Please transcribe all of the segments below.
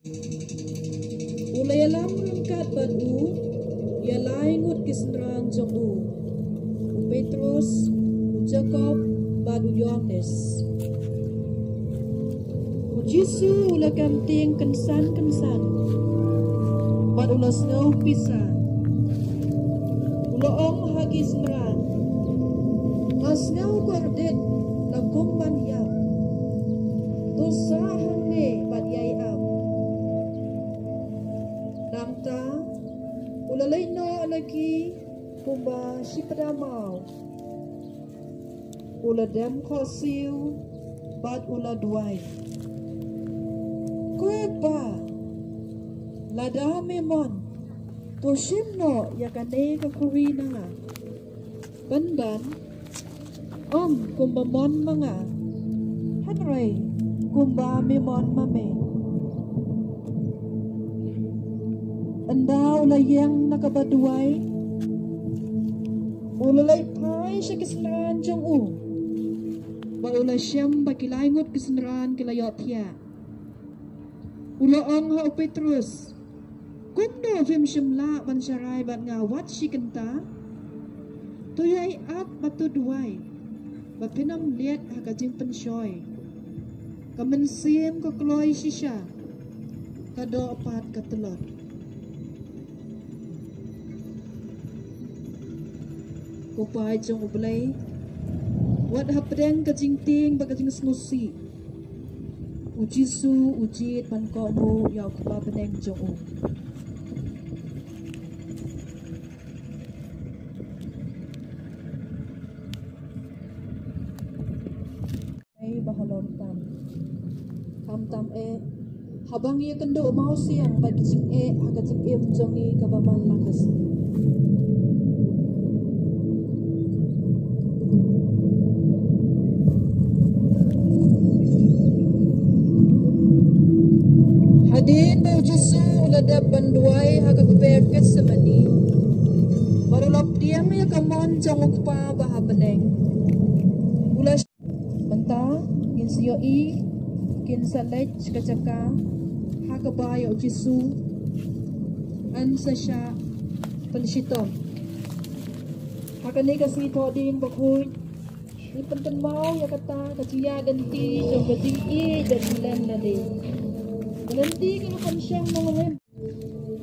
Ulay alam rangkat badu, ya laingut kisnran jong u. Petrus, Jacob, badu Yohanes. Jisu ula kanting kensan, bad ula snow pisan. Ula ong hagi senran, hasngaw kordet lagom ban yam. Dosa hane bad yai am. Namta ula laino lagi kumba si pedamau. Ula dem khosiu bad ula duai. Kueba lada memon to shimno yakane ka kurina nga bandan kumbamon mga hanray kumba memon mame andaw layang nakabaduay ulalay pay siya kisnran jong u baulay siyam bakilayngot kisnran kilayot hiya. Ulaong ha Petrus, kundo vim shimla ban sharay ban nga wat shikenta, tuyay at batuduay, bapinam liat hagajing pensyoy, kamensim kakloy shisha, kado apat katelot. Kupay jong ublay, wat hapdeng kajing ting bagajing smusi. Ujisu ujit pan ko mo yaw kaba beneng jong u. Ay bahalon tam habang iya kendo mau siang bagi jing hagajing jong i kabaman lakas. Hadin bau Jesu ladap banduai haga beberket semani. Baru lop diam ya kamon jong ukpa baha beneng. Ulas benta kin siyo i kin salaj kacaka haga bayo Jesu an sasya pensitom. Haga ni kasi toding bakuy. Ni penten mau ya kata kaciya ganti jong gading i dan bilan lali. Nanti kalau pansyang mengulem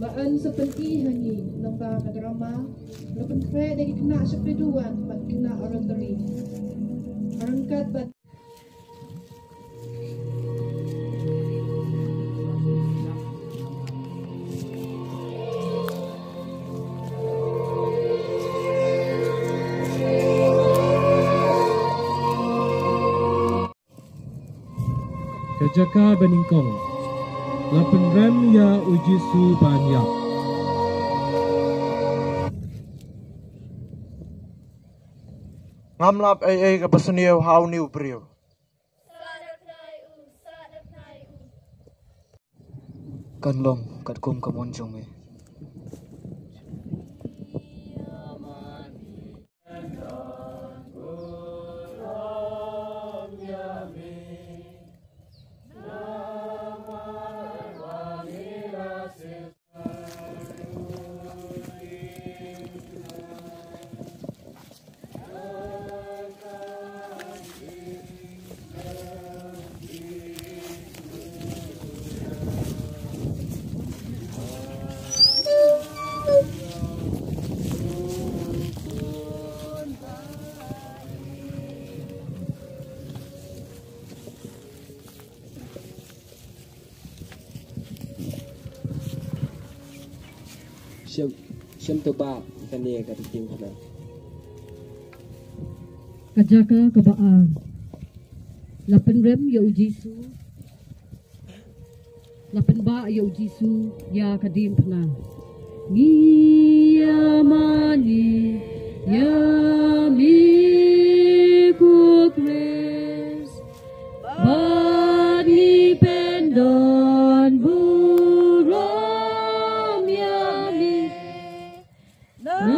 baan sa pag-ihangi ng baka drama lapan kaya na kina sa peduan pat kina orang teri arangkat bat Kajaka beningkong lapan rem ya ujisu banyak. Ngamlap ay kapasuniyaw haw ni upriyo. Kanlong katkum kamonjong eh. Siyam to ba kaniya katiting kana. Kajaka kabaan. Lapan rem ya ujisu. Lapan ba ya ujisu ya kadim pna. Niya mani ya mi ku kres. Bani pendon burom ya mi. Amen.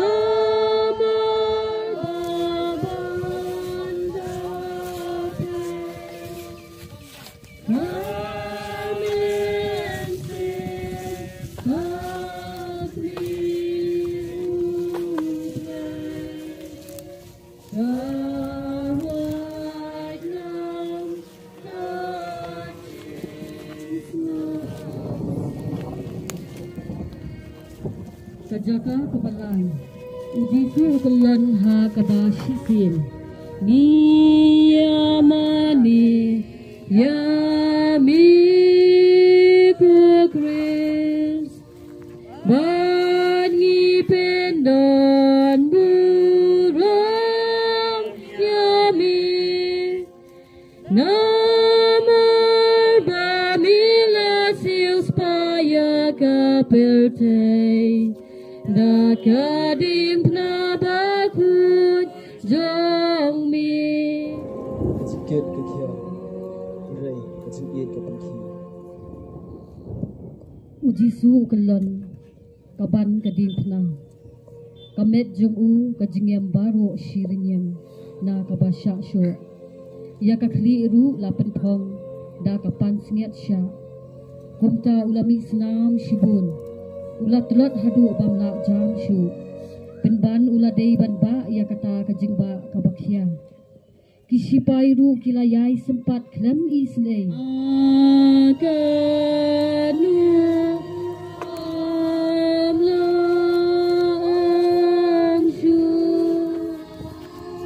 kajaka kabalay. Ujisu ukulon ha kabashisin. Niyamani yami kukris. Bangi pendon burung yami. Namar bamila sils paya kaperte. Dakadim pnabakut jong mi. Kecikit ke kia, rai kecikit ke pangki. Ujisu ukalon, kaban kading pna. Kamet jong u kajingyam baro shirinyam na kabasya syo. Ya kakli iru lapan thong da kapan singet sya. Kumta ulami senam shibun. Ulat telat hadu bamla jam syu. Penban ulat dei ban ba ya kata kajing ba kabakhya. Kisipairu kilayai sempat klem isnei. Akanu amla amshu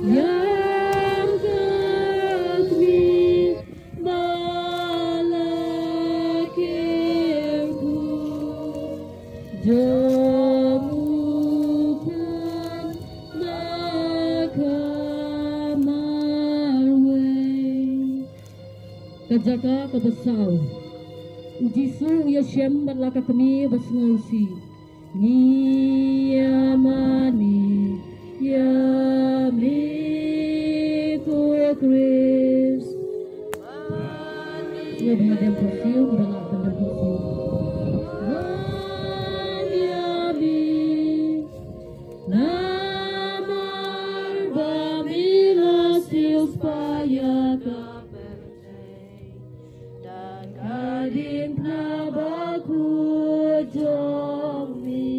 yang kakmi balakirku jamukan nakamarway. Kajaka kabasau ujisu yashem balaka kami basngausi niyamani yami kukris. Ya bengadem posiu kurang bengadem posiu. Yami namar bamila sils paya Kadin nabaku jomi.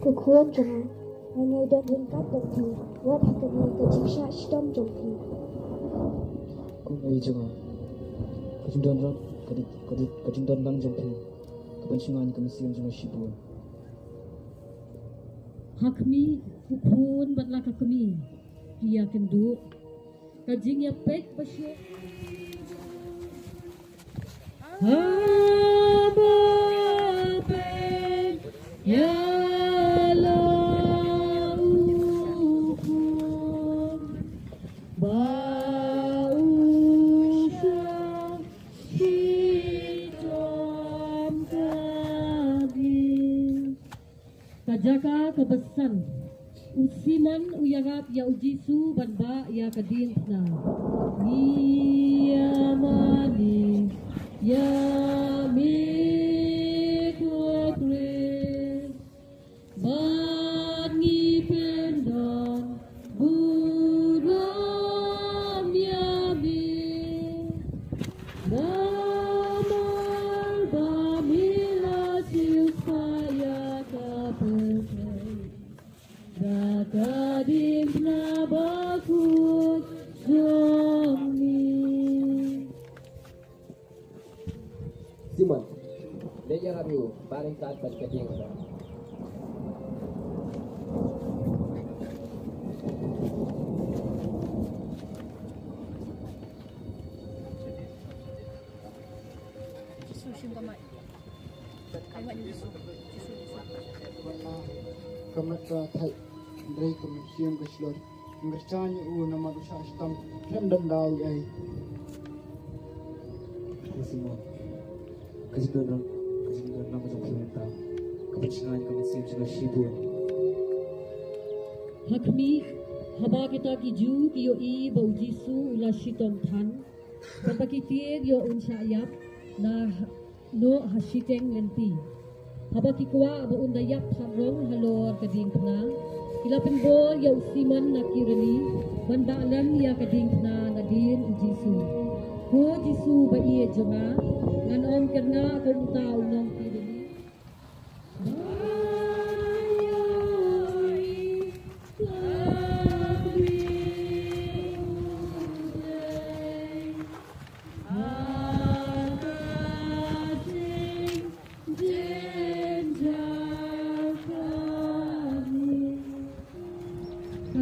Kukuan jangan hanya dan ringkat dan ki. Wat hakani kajisha stom jompi. Kung ay juga. Kajindon rak, kajindon lang jompi. Kapansingan kami siyang juga shibu. Hakmi kukun batla kakami. Iya kendu. Kajing ya pek pasyo. Haba pek ya laukum. Bausha hitam kagis. Kajaka kebesan. Usiman uyarap ya ujisu banba ya kadin na. Niyamani yami kukris. Bangi pendon buram yami. Damar bamila silpaya kapusai. Dakadim nabakut zomi. Simon, dia rabiu, paling saat pas kecil. Kamata thai drai komisium keslor. Ngercanya nama dosa stam rendam dau ai. Simon, kajindon lang jompi mentah. Kapansingan kami siyang juga shibu. Hakmi haba kita kiju kiyo i baujisu ulashitom than. Kapakitieg yo unsayap na no hasiteng lenti. Haba kikwa ba undayap harong halor kading pna. Ilapen bol ya usiman na kirani. Bandaalam ya kading pna nadin ujisu. Ho jisu ba iye jonga. Nganom kerna kung tao nong kirani.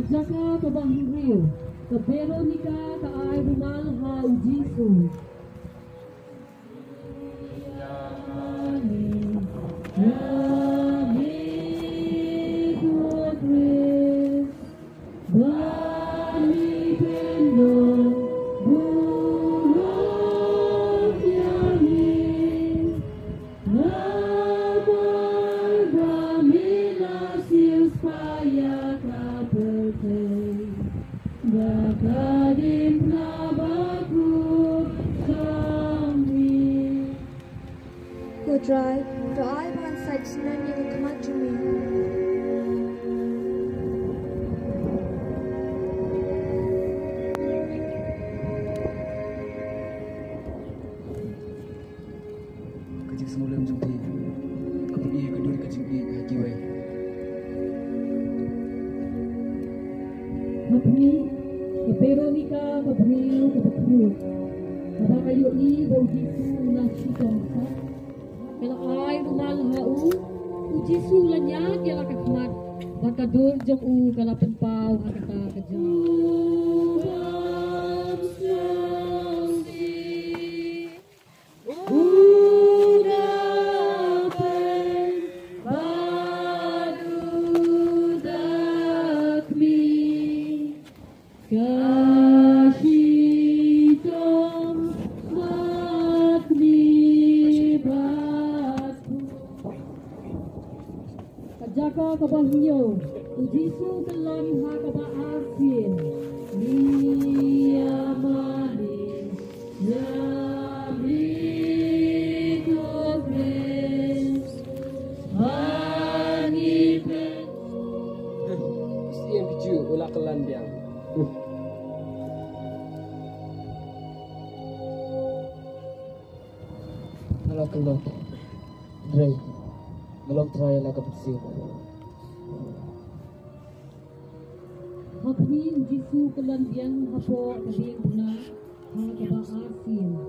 Kajaka kabahiriu, ka Veronica ka ay rumal ha ujisu. Dry, doa bukan saja sebenarnya kemacumi. Kajik semula jumpa. Kapag iya kedua kajik iya hakiway. Mapni, ka Veronica ka Brio ka Bakru. Kada kayo i ujisu na sikamsa. Kala ay rumal hau ujisu lanya kala kakmat bakador jong u kala penpau hakata kaja Jaka kabahyo, ujisu kelon ha kaba asin, niyamani, yami kobres, hangipen. Mesti yang biju ulah kelan biang. Kalau kelon, Dray. Belum try lah kapasiu. Hakni ujisu kelon yang hapo kabing guna ha kaba asin.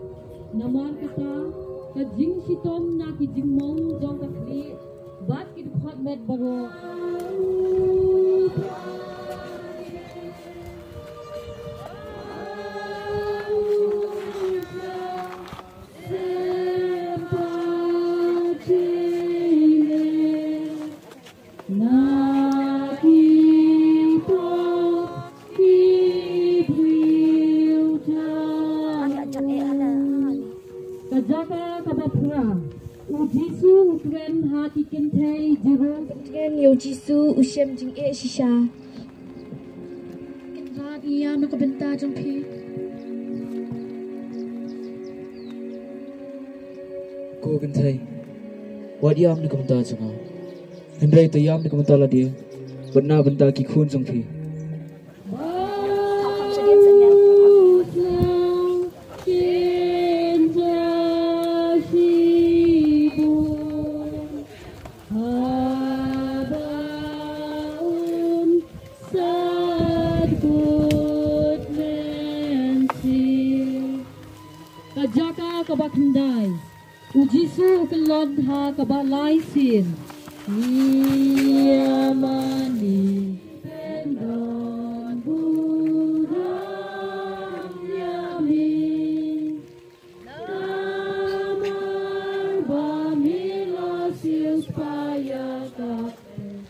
Naman kata kajing sitom na kijing mong jong kakli bat kidukhat med baro. Kajaka kabapra, ujisu ukren hati kentai jero. Dengan yojisu usiam jing shisha. Kenrat ia makabenta jong pi. Ko kentai. Wadiam ni kementar jangan. Hendai tayam ni kementar lah dia. Benar bentar kikun jong pi. Kajaka kabakndai, ujisu kelon ha kabalaisin, niyamani pendon budam yamin, namar bamila silpaya kape.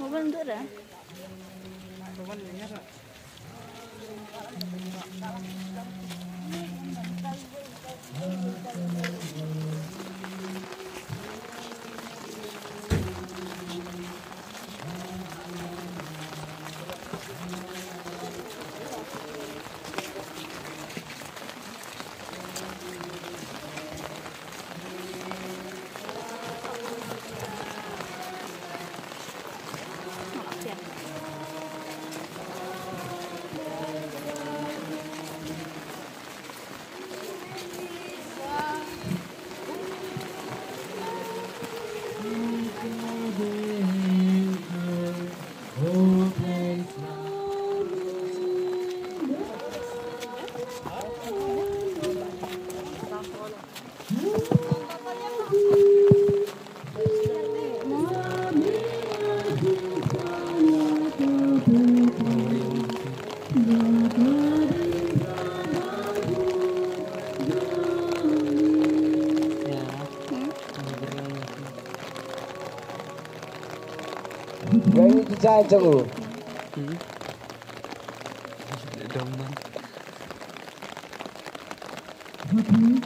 Mau bentuk dah. Yang ini kijai jangan. Happy,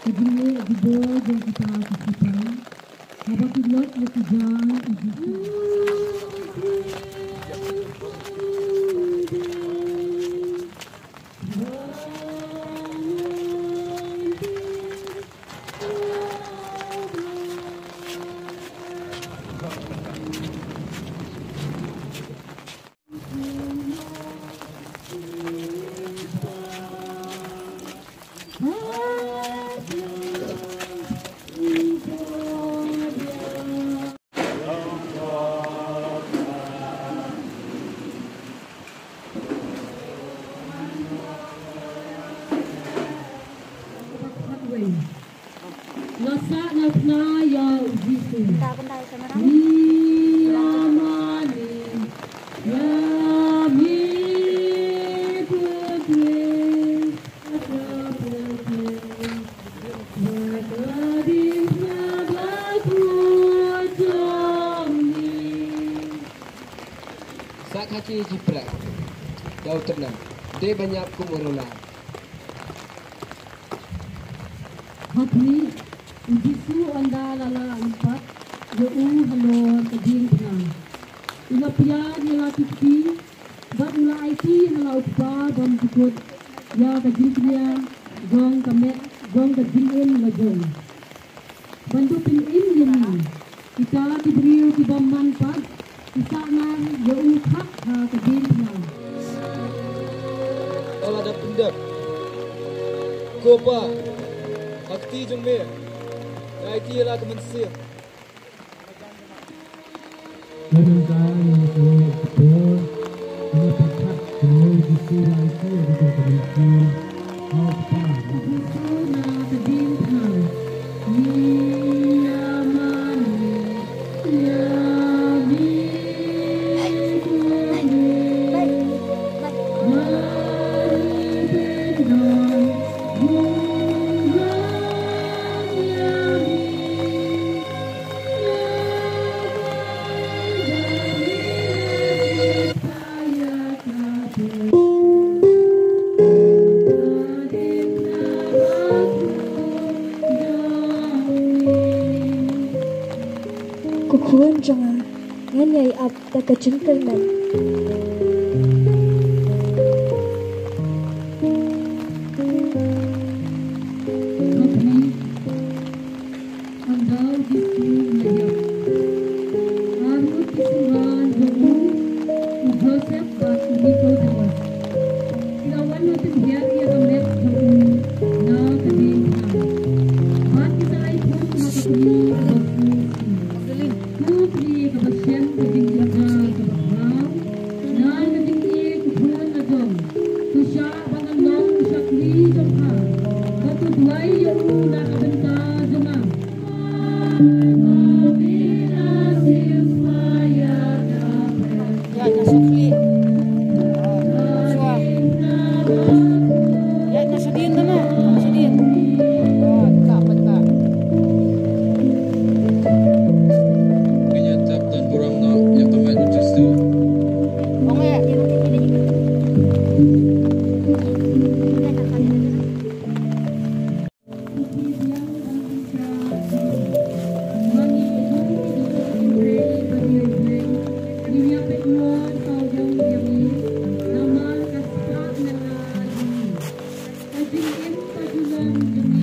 kedua yang kita kasihan. Apa pilot yang kijang ujisu. Lasa na ya ujisu. Yamani yami putri Sak kaki jiprak. Jauh tenang. Dia banyak kumurula. Happy, ujisu anda lala 4, yau halo keding tengah. Ila pia nila tipi, bat ula IT hala utpa bam tukut, ya keding pia, gong kamet, gong keding in lajong. Bantu pin in yami, kita diberi tibam manfaat, kita ngan yau hak ha keding tengah. Kalau ada pendek. Kopa. Akti jong me. Akti lah kemensia. Kadang-kadang yang betul, ini pekat semua ujisu lagi ada di komisi. Apa? Ujisu na keding tengah. Yamani yami Kukuan jangan nganyai ap tak kejengkelman. Andau ujisu layap. Arut kisuhan jamu Joseph bat uniko jawas. Ilawan natin biar ia kamet jamu na keding tengah. Bat kita ay pun makakuli kabasu. Kupri kabasyan keding laga kabahaw. Nan keding iya kupunan na jom. Tusya bangan nong syakli jomha. Batu duay yung na kabenta jomha. Ya, nasukli. Ya, nasudin na mo. Nasudin. Kapan ka? Kanya tap dan kurang nak yang kamai ujisu. O nga, Thank you.